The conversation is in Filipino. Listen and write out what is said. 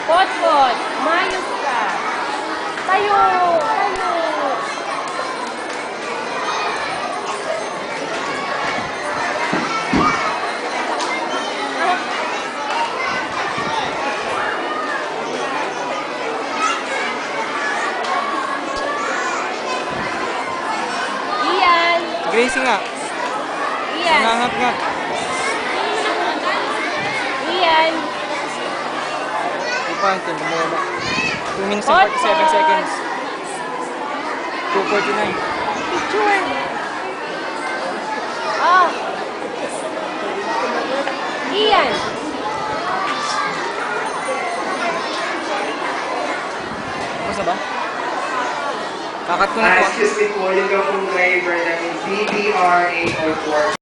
Potpot, mayos ka. Tayo, tayo. Ian, Gracie nga. Ian, Nangangat nga. Ian. Di pa, hindi mo 2 minutes and 47 seconds. 2:49. Picture. Oh. Ian. Tapos na ba? Kakat ko na po. Excuse me po, yung gawang driver namin, BBR 8.4.